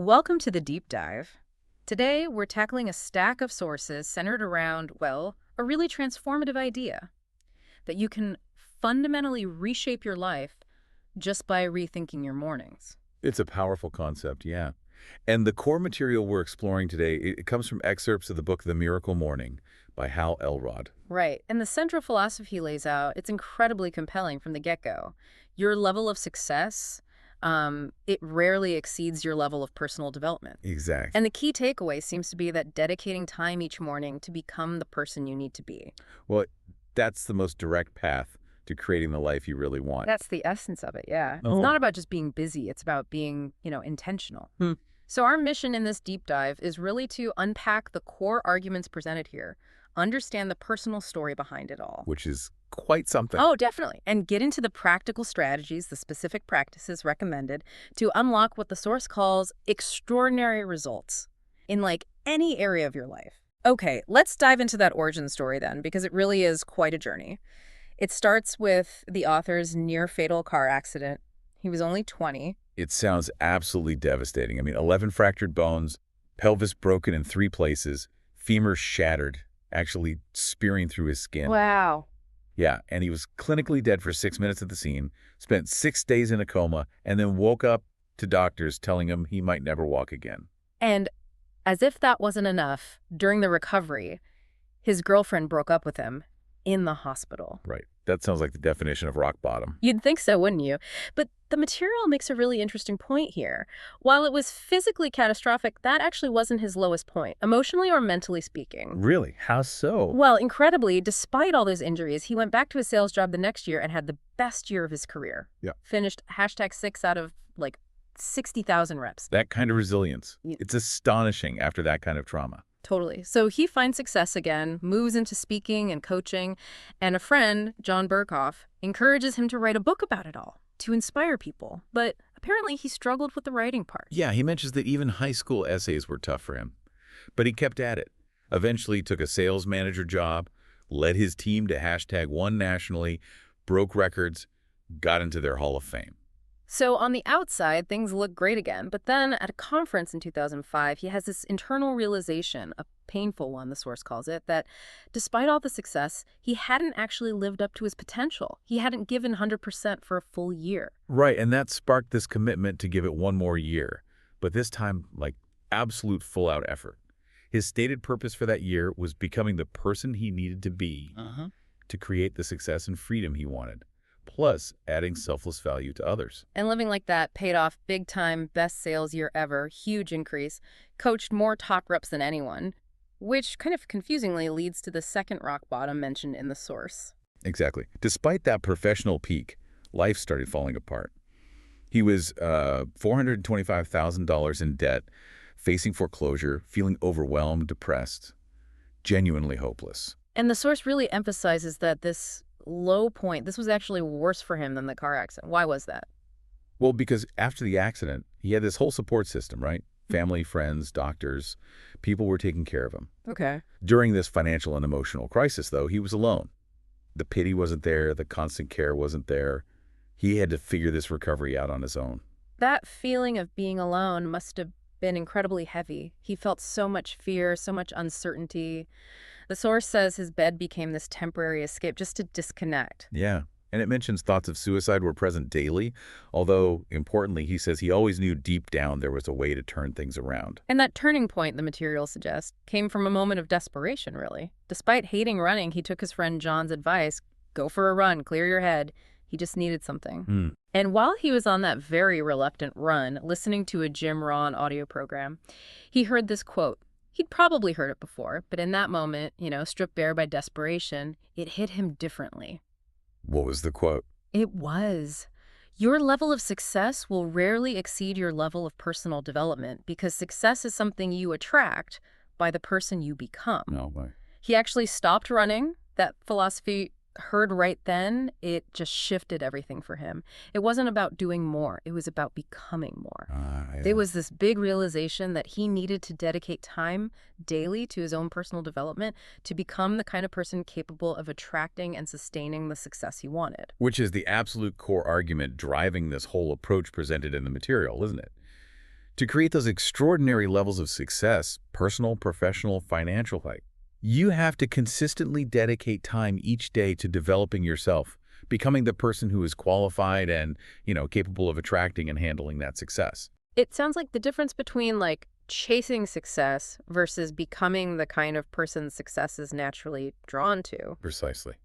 Welcome to the deep dive. Today, we're tackling a stack of sources centered around, well, a really transformative idea that you can fundamentally reshape your life just by rethinking your mornings. It's a powerful concept, yeah. And the core material we're exploring today, it comes from excerpts of the book The Miracle Morning by Hal Elrod. Right. And the central philosophy he lays out, it's incredibly compelling from the get-go. Your level of success, it rarely exceeds your level of personal development. Exactly. And the key takeaway seems to be that dedicating time each morning to become the person you need to be. Well, that's the most direct path to creating the life you really want. That's the essence of it, yeah. It's Oh. not about just being busy. It's about being, intentional. So our mission in this deep dive is really to unpack the core arguments presented here, understand the personal story behind it all. Which is quite something. Oh, definitely. And get into the practical strategies, the specific practices recommended to unlock what the source calls extraordinary results in any area of your life. Okay, let's dive into that origin story then, because it really is quite a journey. It starts with the author's near-fatal car accident. He was only 20. It sounds absolutely devastating. 11 fractured bones, pelvis broken in 3 places, femur shattered, actually spearing through his skin. Wow. Yeah, and he was clinically dead for 6 minutes at the scene, spent 6 days in a coma, and then woke up to doctors telling him he might never walk again. And as if that wasn't enough, during the recovery, his girlfriend broke up with him in the hospital. Right. That sounds like the definition of rock bottom. You'd think so, wouldn't you? But the material makes a really interesting point here. While it was physically catastrophic, that actually wasn't his lowest point, emotionally or mentally speaking. Really? How so? Well, incredibly, despite all those injuries, he went back to his sales job the next year and had the best year of his career. Yeah. Finished #6 out of 60,000 reps. That kind of resilience. Yeah. It's astonishing after that kind of trauma. Totally. So he finds success again, moves into speaking and coaching, and a friend, John Burkhoff, encourages him to write a book about it all, to inspire people. But apparently he struggled with the writing part. Yeah, he mentions that even high school essays were tough for him. But he kept at it. Eventually he took a sales manager job, led his team to #1 nationally, broke records, got into their Hall of Fame. So on the outside, things look great again. But then at a conference in 2005, he has this internal realization, a painful one, the source calls it, that despite all the success, he hadn't actually lived up to his potential. He hadn't given 100% for a full year. Right, and that sparked this commitment to give it one more year. But this time, absolute full-out effort. His stated purpose for that year was becoming the person he needed to be to create the success and freedom he wanted, plus adding selfless value to others. And living like that paid off big time, best sales year ever, huge increase, coached more top reps than anyone, which kind of confusingly leads to the second rock bottom mentioned in the source. Exactly. Despite that professional peak, life started falling apart. He was $425,000 in debt, facing foreclosure, feeling overwhelmed, depressed, genuinely hopeless. And the source really emphasizes that this low point, this was actually worse for him than the car accident. Why was that? Well, because after the accident, he had this whole support system, right? Family, friends, doctors, people were taking care of him. Okay. During this financial and emotional crisis, though, he was alone. The pity wasn't there. The constant care wasn't there. He had to figure this recovery out on his own. That feeling of being alone must have been incredibly heavy. He felt so much fear, so much uncertainty. The source says his bed became this temporary escape just to disconnect. Yeah, and it mentions thoughts of suicide were present daily, although, importantly, he says he always knew deep down there was a way to turn things around. And that turning point, the material suggests, came from a moment of desperation, really. Despite hating running, he took his friend John's advice, go for a run, clear your head. He just needed something. And while he was on that very reluctant run, listening to a Jim Rohn audio program, he heard this quote. He'd probably heard it before, but in that moment, stripped bare by desperation, it hit him differently. What was the quote? It was, your level of success will rarely exceed your level of personal development because success is something you attract by the person you become. No way. He actually stopped running. That philosophy heard right then, it just shifted everything for him. It wasn't about doing more. It was about becoming more. Yeah. There was this big realization that he needed to dedicate time daily to his own personal development to become the kind of person capable of attracting and sustaining the success he wanted. Which is the absolute core argument driving this whole approach presented in the material, isn't it? To create those extraordinary levels of success, personal, professional, financial, you have to consistently dedicate time each day to developing yourself, becoming the person who is qualified and, capable of attracting and handling that success. It sounds like the difference between like chasing success versus becoming the kind of person success is naturally drawn to. Precisely.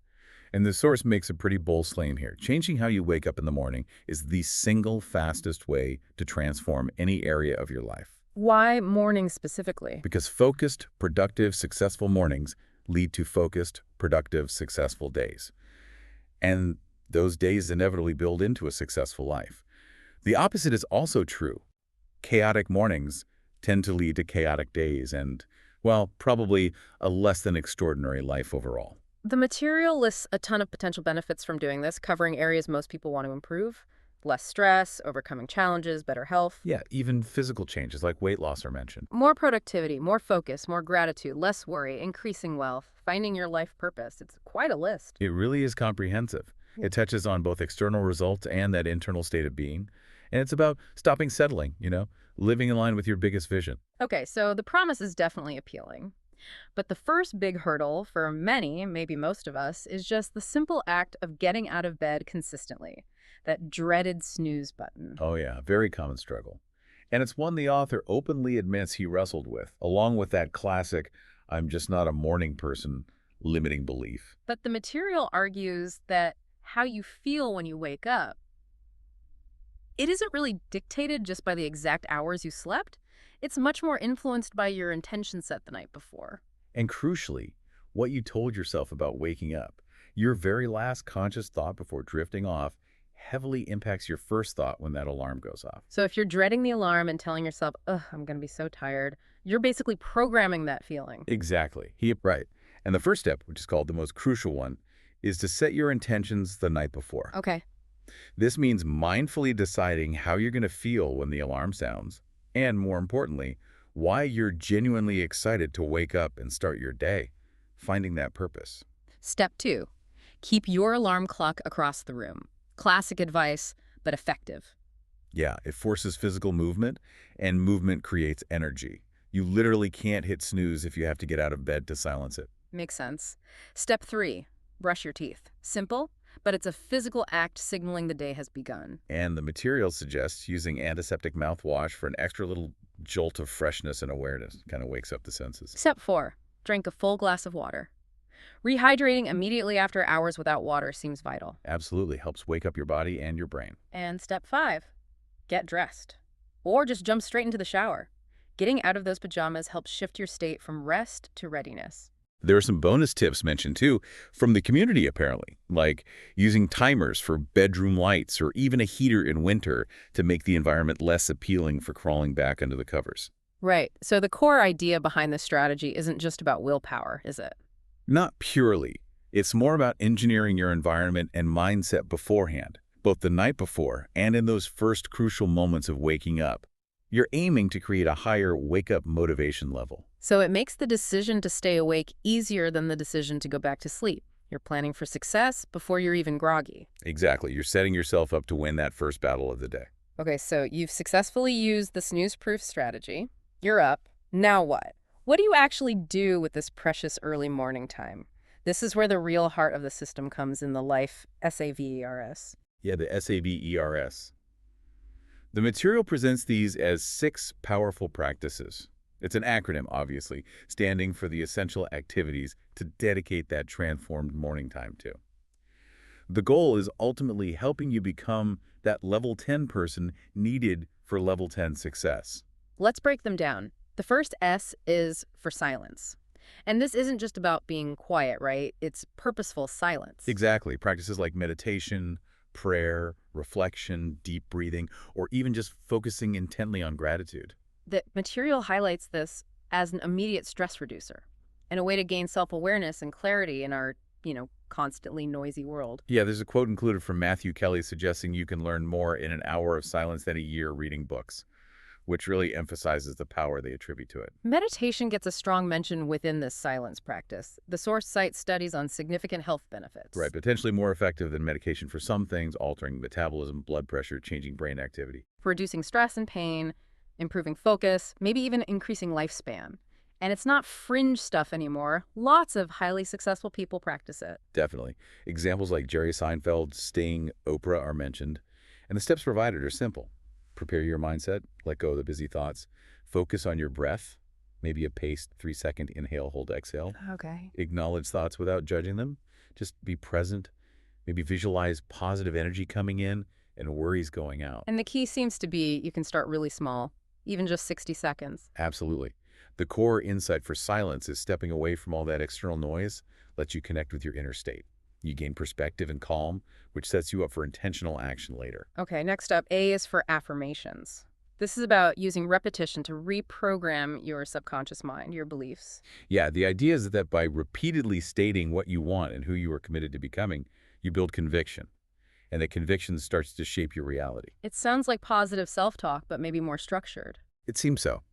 And the source makes a pretty bold claim here. Changing how you wake up in the morning is the single fastest way to transform any area of your life. Why morning specifically? Because focused, productive, successful mornings lead to focused, productive, successful days. And those days inevitably build into a successful life. The opposite is also true. Chaotic mornings tend to lead to chaotic days and, well, probably a less than extraordinary life overall. The material lists a ton of potential benefits from doing this, covering areas most people want to improve. Less stress, overcoming challenges, better health. Yeah, even physical changes like weight loss are mentioned. More productivity, more focus, more gratitude, less worry, increasing wealth, finding your life purpose. It's quite a list. It really is comprehensive. It touches on both external results and that internal state of being. And it's about stopping settling, living in line with your biggest vision. Okay, so the promise is definitely appealing. But the first big hurdle for many, maybe most of us, is just the simple act of getting out of bed consistently. That dreaded snooze button. Oh yeah, very common struggle. And it's one the author openly admits he wrestled with, along with that classic, "I'm just not a morning person," limiting belief. But the material argues that how you feel when you wake up, it isn't really dictated just by the exact hours you slept. It's much more influenced by your intention set the night before. And crucially, what you told yourself about waking up, your very last conscious thought before drifting off, heavily impacts your first thought when that alarm goes off. So if you're dreading the alarm and telling yourself, ugh, I'm going to be so tired, you're basically programming that feeling. Exactly. Right. And the first step, which is called the most crucial one, is to set your intentions the night before. Okay. This means mindfully deciding how you're going to feel when the alarm sounds, and more importantly, why you're genuinely excited to wake up and start your day, finding that purpose. Step 2, keep your alarm clock across the room. Classic advice, but effective. Yeah, it forces physical movement, and movement creates energy. You literally can't hit snooze if you have to get out of bed to silence it. Makes sense. Step 3, brush your teeth. Simple, but it's a physical act signaling the day has begun. And the material suggests using antiseptic mouthwash for an extra little jolt of freshness and awareness. Kind of wakes up the senses. Step 4, drink a full glass of water. Rehydrating immediately after hours without water seems vital. Absolutely. Helps wake up your body and your brain. And step 5, get dressed. Or just jump straight into the shower. Getting out of those pajamas helps shift your state from rest to readiness. There are some bonus tips mentioned, too, from the community, apparently, like using timers for bedroom lights or even a heater in winter to make the environment less appealing for crawling back under the covers. Right. So the core idea behind this strategy isn't just about willpower, is it? Not purely. It's more about engineering your environment and mindset beforehand, both the night before and in those first crucial moments of waking up. You're aiming to create a higher wake-up motivation level. So it makes the decision to stay awake easier than the decision to go back to sleep. You're planning for success before you're even groggy. Exactly. You're setting yourself up to win that first battle of the day. Okay, so you've successfully used the snooze-proof strategy. You're up. Now what? What do you actually do with this precious early morning time? This is where the real heart of the system comes in the life SAVERS. Yeah, the SAVERS. The material presents these as 6 powerful practices. It's an acronym, obviously, standing for the essential activities to dedicate that transformed morning time to. The goal is ultimately helping you become that level 10 person needed for level 10 success. Let's break them down. The first S is for silence. And this isn't just about being quiet, right? It's purposeful silence. Exactly. Practices like meditation, prayer, reflection, deep breathing, or even just focusing intently on gratitude. The material highlights this as an immediate stress reducer and a way to gain self-awareness and clarity in our, constantly noisy world. Yeah, there's a quote included from Matthew Kelly suggesting you can learn more in an hour of silence than a year reading books, which really emphasizes the power they attribute to it. Meditation gets a strong mention within this silence practice. The source cites studies on significant health benefits. Right, potentially more effective than medication for some things, altering metabolism, blood pressure, changing brain activity. For reducing stress and pain, improving focus, maybe even increasing lifespan. And it's not fringe stuff anymore. Lots of highly successful people practice it. Definitely. Examples like Jerry Seinfeld, Sting, Oprah are mentioned. And the steps provided are simple. Prepare your mindset, let go of the busy thoughts, focus on your breath, maybe a paced 3-second inhale, hold, exhale. Okay. Acknowledge thoughts without judging them. Just be present. Maybe visualize positive energy coming in and worries going out. And the key seems to be you can start really small, even just 60 seconds. Absolutely. The core insight for silence is stepping away from all that external noise, lets you connect with your inner state. You gain perspective and calm, which sets you up for intentional action later. Okay, next up, A is for affirmations. This is about using repetition to reprogram your subconscious mind, your beliefs. Yeah, the idea is that by repeatedly stating what you want and who you are committed to becoming, you build conviction. And that conviction starts to shape your reality. It sounds like positive self-talk, but maybe more structured. It seems so.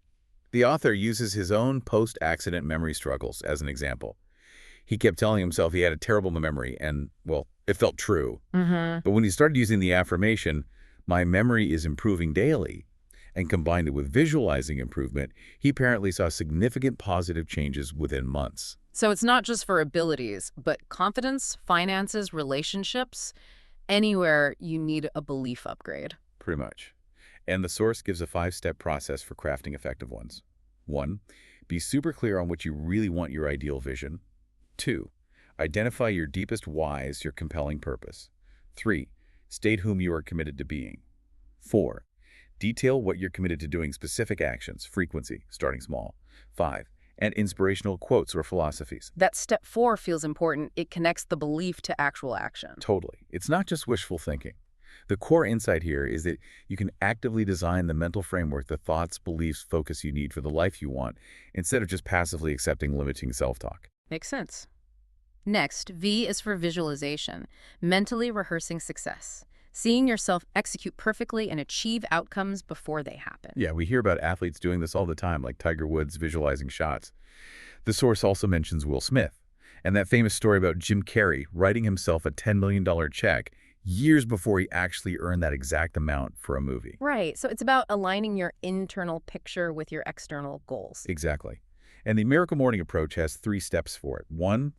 The author uses his own post-accident memory struggles as an example. He kept telling himself he had a terrible memory and, well, it felt true. But when he started using the affirmation, "My memory is improving daily," and combined it with visualizing improvement, he apparently saw significant positive changes within months. So it's not just for abilities, but confidence, finances, relationships, anywhere you need a belief upgrade. Pretty much. And the source gives a 5-step process for crafting effective ones. 1. Be super clear on what you really want your ideal vision. 2. Identify your deepest whys, your compelling purpose. 3. State whom you are committed to being. 4. Detail what you're committed to doing, specific actions, frequency, starting small. 5. And inspirational quotes or philosophies. That step 4 feels important. It connects the belief to actual action. Totally. It's not just wishful thinking. The core insight here is that you can actively design the mental framework, the thoughts, beliefs, focus you need for the life you want, instead of just passively accepting limiting self-talk. Makes sense. Next, V is for visualization, mentally rehearsing success, seeing yourself execute perfectly and achieve outcomes before they happen. Yeah, we hear about athletes doing this all the time, like Tiger Woods visualizing shots. The source also mentions Will Smith, and that famous story about Jim Carrey writing himself a $10 million check years before he actually earned that exact amount for a movie. Right, so it's about aligning your internal picture with your external goals. Exactly. And the Miracle Morning approach has 3 steps for it. 1,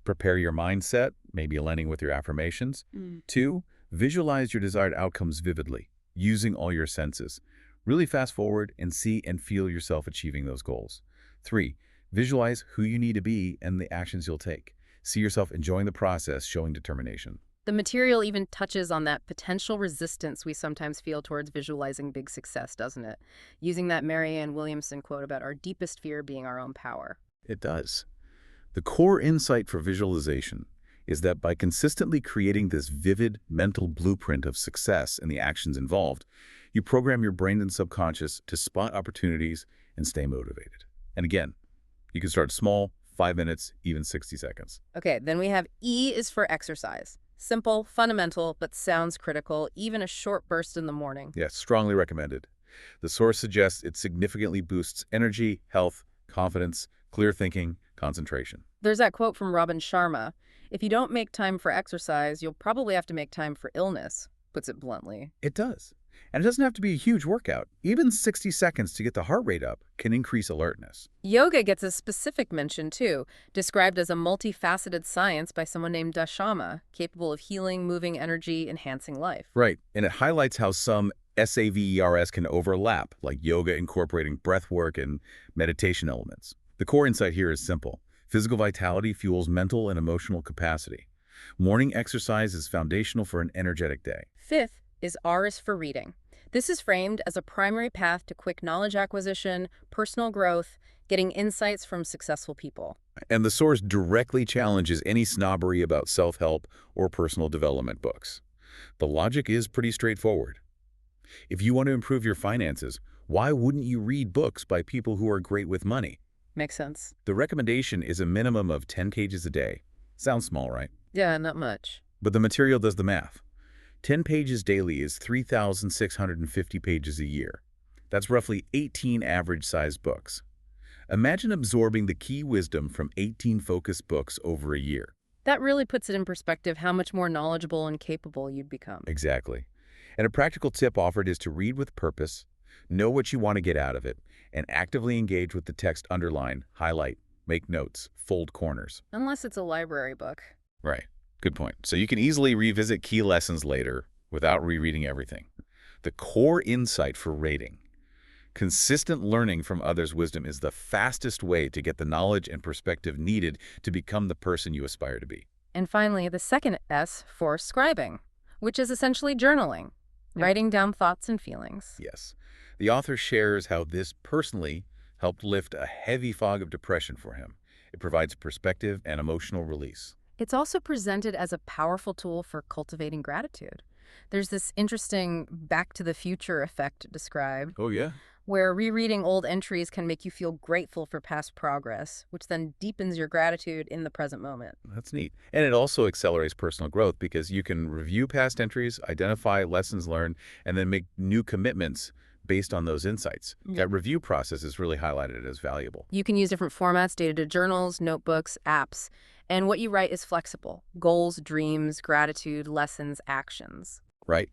prepare your mindset, maybe aligning with your affirmations. 2, visualize your desired outcomes vividly, using all your senses. Really fast forward and see and feel yourself achieving those goals. 3, visualize who you need to be and the actions you'll take. See yourself enjoying the process, showing determination. The material even touches on that potential resistance we sometimes feel towards visualizing big success, doesn't it? Using that Marianne Williamson quote about our deepest fear being our own power. It does. The core insight for visualization is that by consistently creating this vivid mental blueprint of success and the actions involved, you program your brain and subconscious to spot opportunities and stay motivated. And again, you can start small, 5 minutes, even 60 seconds. Okay, then we have E is for exercise. Simple, fundamental, but sounds critical, even a short burst in the morning. Yes, strongly recommended. The source suggests it significantly boosts energy, health, confidence, clear thinking, concentration. There's that quote from Robin Sharma. If you don't make time for exercise, you'll probably have to make time for illness, puts it bluntly. It does. And it doesn't have to be a huge workout. Even 60 seconds to get the heart rate up can increase alertness. Yoga gets a specific mention, too, described as a multifaceted science by someone named Dashama, capable of healing, moving energy, enhancing life. Right, and it highlights how some SAVERS can overlap, like yoga incorporating breath work and meditation elements. The core insight here is simple. Physical vitality fuels mental and emotional capacity. Morning exercise is foundational for an energetic day. 5th is R is for reading. This is framed as a primary path to quick knowledge acquisition, personal growth, getting insights from successful people. And the source directly challenges any snobbery about self-help or personal development books. The logic is pretty straightforward. If you want to improve your finances, why wouldn't you read books by people who are great with money? Makes sense. The recommendation is a minimum of 10 pages a day. Sounds small, right? Yeah, not much. But the material does the math. 10 pages daily is 3,650 pages a year. That's roughly 18 average-sized books. Imagine absorbing the key wisdom from 18 focused books over a year. That really puts it in perspective how much more knowledgeable and capable you'd become. Exactly. And a practical tip offered is to read with purpose. Know what you want to get out of it, and actively engage with the text underline, highlight, make notes, fold corners. Unless it's a library book. Right. Good point. So you can easily revisit key lessons later without rereading everything. The core insight for rating. Consistent learning from others' wisdom is the fastest way to get the knowledge and perspective needed to become the person you aspire to be. And finally, the second S for scribing, which is essentially journaling, writing down thoughts and feelings. Yes. The author shares how this personally helped lift a heavy fog of depression for him. It provides perspective and emotional release. It's also presented as a powerful tool for cultivating gratitude. There's this interesting back to the future effect described, Oh, yeah? where rereading old entries can make you feel grateful for past progress, which then deepens your gratitude in the present moment. That's neat. And it also accelerates personal growth because you can review past entries, identify lessons learned, and then make new commitments based on those insights. That review process is really highlighted as valuable. You can use different formats, data journals, notebooks, apps, and what you write is flexible. Goals, dreams, gratitude, lessons, actions. Right?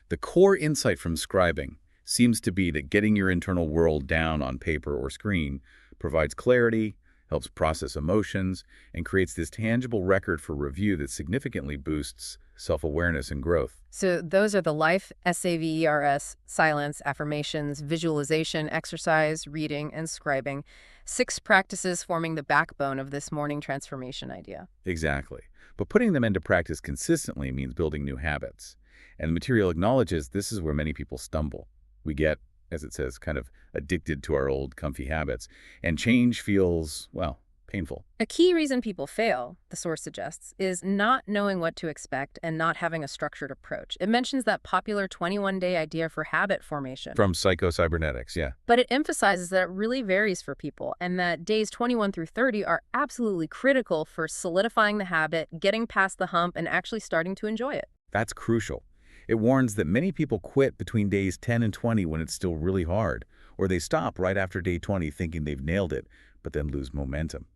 The core insight from scribing seems to be that getting your internal world down on paper or screen provides clarity, helps process emotions, and creates this tangible record for review that significantly boosts self-awareness and growth. So those are the life, SAVERS, silence, affirmations, visualization, exercise, reading, and scribing. 6 practices forming the backbone of this morning transformation idea. Exactly. But putting them into practice consistently means building new habits. And the material acknowledges this is where many people stumble. We get, as it says, kind of addicted to our old comfy habits, and change feels, well, painful. A key reason people fail, the source suggests, is not knowing what to expect and not having a structured approach. It mentions that popular 21-day idea for habit formation. From Psycho-Cybernetics, yeah. But it emphasizes that it really varies for people and that days 21 through 30 are absolutely critical for solidifying the habit, getting past the hump, and actually starting to enjoy it. That's crucial. It warns that many people quit between days 10 and 20 when it's still really hard, or they stop right after day 20 thinking they've nailed it, but then lose momentum.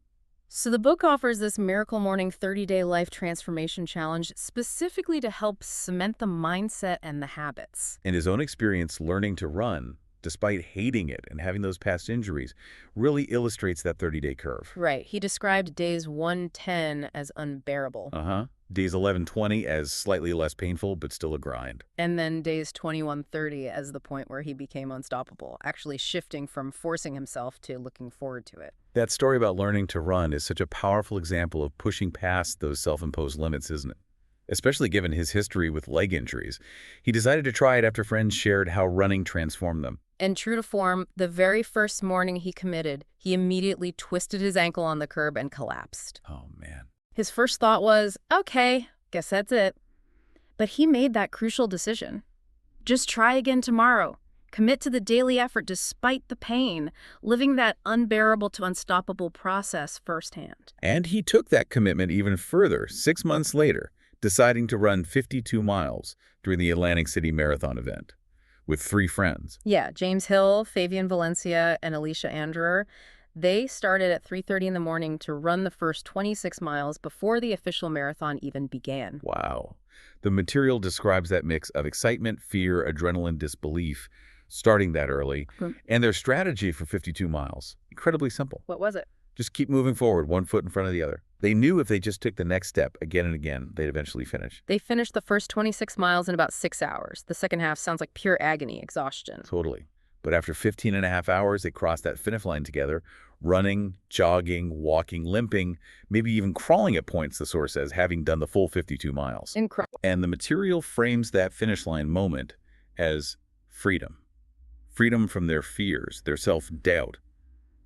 So the book offers this Miracle Morning 30-day life transformation challenge specifically to help cement the mindset and the habits. And his own experience learning to run, despite hating it and having those past injuries, really illustrates that 30-day curve. Right. He described days 1-10 as unbearable. Days 11-20 as slightly less painful, but still a grind. And then days 21-30 as the point where he became unstoppable, actually shifting from forcing himself to looking forward to it. That story about learning to run is such a powerful example of pushing past those self-imposed limits, isn't it? Especially given his history with leg injuries. He decided to try it after friends shared how running transformed them. And true to form, the very first morning he committed, he immediately twisted his ankle on the curb and collapsed. Oh, man. His first thought was, okay, guess that's it. But he made that crucial decision. Just try again tomorrow. Commit to the daily effort despite the pain, living that unbearable to unstoppable process firsthand. And he took that commitment even further 6 months later, deciding to run 52 miles during the Atlantic City Marathon event with 3 friends. Yeah, James Hill, Fabian Valencia, and Alicia Anderer. They started at 3:30 in the morning to run the first 26 miles before the official marathon even began. Wow. The material describes that mix of excitement, fear, adrenaline, disbelief, starting that early, and their strategy for 52 miles. Incredibly simple. What was it? Just keep moving forward, one foot in front of the other. They knew if they just took the next step again and again, they'd eventually finish. They finished the first 26 miles in about 6 hours. The second half sounds like pure agony, exhaustion. Totally. But after 15 and a half hours, they crossed that finish line together, running, jogging, walking, limping, maybe even crawling at points, the source says, having done the full 52 miles. Incredible. And the material frames that finish line moment as freedom. Freedom from their fears, their self-doubt.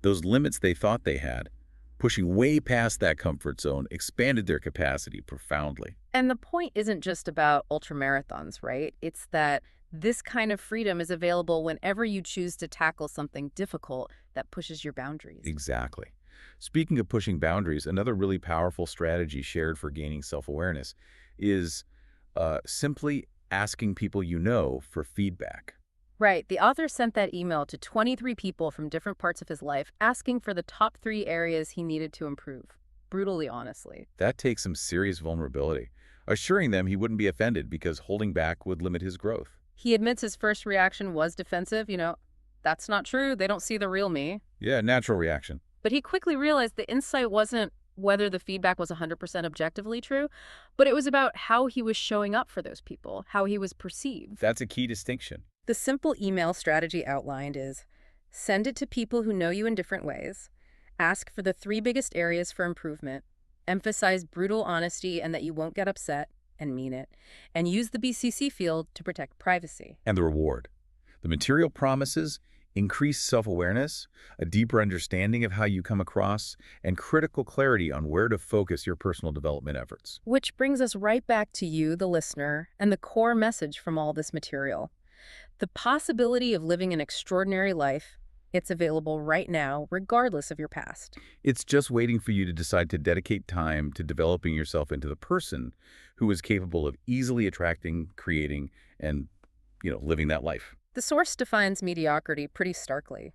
Those limits they thought they had, pushing way past that comfort zone, expanded their capacity profoundly. And the point isn't just about ultramarathons, right? It's that this kind of freedom is available whenever you choose to tackle something difficult that pushes your boundaries. Exactly. Speaking of pushing boundaries, another really powerful strategy shared for gaining self-awareness is simply asking people you know for feedback. Right. The author sent that email to 23 people from different parts of his life, asking for the top 3 areas he needed to improve. Brutally honestly. That takes some serious vulnerability, assuring them he wouldn't be offended because holding back would limit his growth. He admits his first reaction was defensive. That's not true. They don't see the real me. Yeah, natural reaction. But he quickly realized the insight wasn't whether the feedback was 100% objectively true, but it was about how he was showing up for those people, how he was perceived. That's a key distinction. The simple email strategy outlined is send it to people who know you in different ways, ask for the 3 biggest areas for improvement, emphasize brutal honesty and that you won't get upset, and mean it, and use the BCC field to protect privacy. And the reward. The material promises increased self-awareness, a deeper understanding of how you come across, and critical clarity on where to focus your personal development efforts. Which brings us right back to you, the listener, and the core message from all this material. The possibility of living an extraordinary life, it's available right now, regardless of your past. It's just waiting for you to decide to dedicate time to developing yourself into the person who is capable of easily attracting, creating, and, living that life. The source defines mediocrity pretty starkly.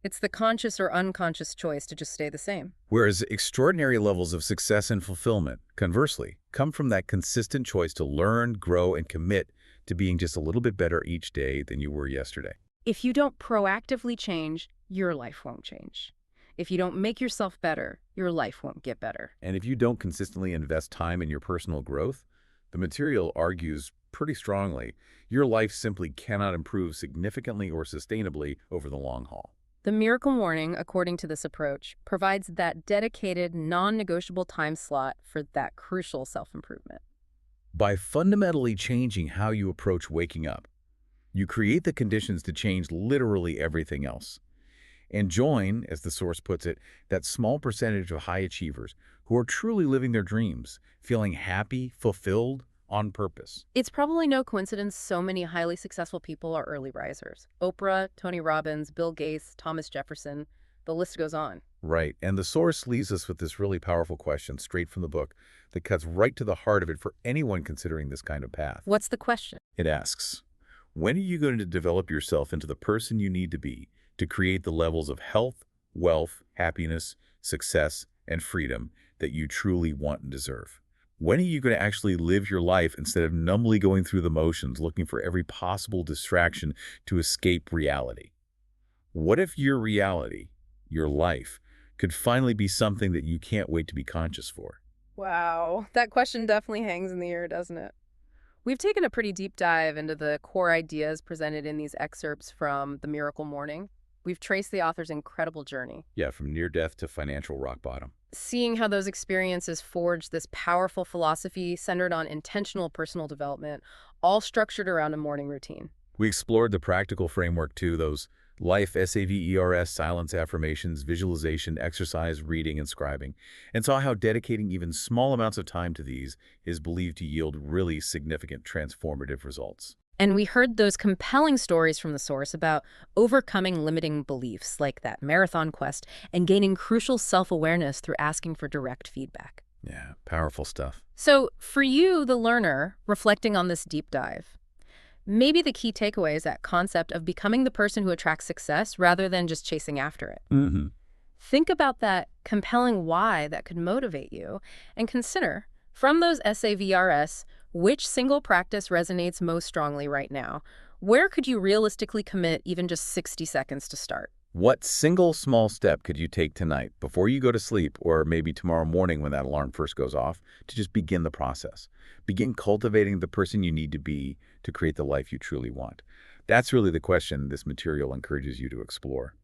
It's the conscious or unconscious choice to just stay the same. Whereas extraordinary levels of success and fulfillment, conversely, come from that consistent choice to learn, grow, and commit to being just a little bit better each day than you were yesterday. If you don't proactively change, your life won't change. If you don't make yourself better, your life won't get better. And if you don't consistently invest time in your personal growth, the material argues pretty strongly your life simply cannot improve significantly or sustainably over the long haul. The miracle morning, according to this approach, provides that dedicated, non-negotiable time slot for that crucial self-improvement. By fundamentally changing how you approach waking up, you create the conditions to change literally everything else. And join, as the source puts it, that small percentage of high achievers who are truly living their dreams, feeling happy, fulfilled, on purpose. It's probably no coincidence so many highly successful people are early risers. Oprah, Tony Robbins, Bill Gates, Thomas Jefferson, the list goes on. Right, and the source leaves us with this really powerful question straight from the book that cuts right to the heart of it for anyone considering this kind of path. What's the question? It asks, when are you going to develop yourself into the person you need to be to create the levels of health, wealth, happiness, success, and freedom that you truly want and deserve? When are you going to actually live your life instead of numbly going through the motions, looking for every possible distraction to escape reality? What if your reality, your life, could finally be something that you can't wait to be conscious for? Wow, that question definitely hangs in the air, doesn't it? We've taken a pretty deep dive into the core ideas presented in these excerpts from The Miracle Morning. We've traced the author's incredible journey. Yeah, from near death to financial rock bottom. Seeing how those experiences forged this powerful philosophy centered on intentional personal development, all structured around a morning routine. We explored the practical framework too, those life, SAVERS, silence affirmations, visualization, exercise, reading, and scribing, and saw how dedicating even small amounts of time to these is believed to yield really significant transformative results. And we heard those compelling stories from the source about overcoming limiting beliefs like that marathon quest and gaining crucial self-awareness through asking for direct feedback. Yeah, powerful stuff. So for you, the learner, reflecting on this deep dive, maybe the key takeaway is that concept of becoming the person who attracts success rather than just chasing after it. Think about that compelling why that could motivate you and consider, from those SAVRS, which single practice resonates most strongly right now? Where could you realistically commit even just 60 seconds to start? What single small step could you take tonight before you go to sleep, or maybe tomorrow morning when that alarm first goes off, to just begin the process? Begin cultivating the person you need to be to create the life you truly want. That's really the question this material encourages you to explore.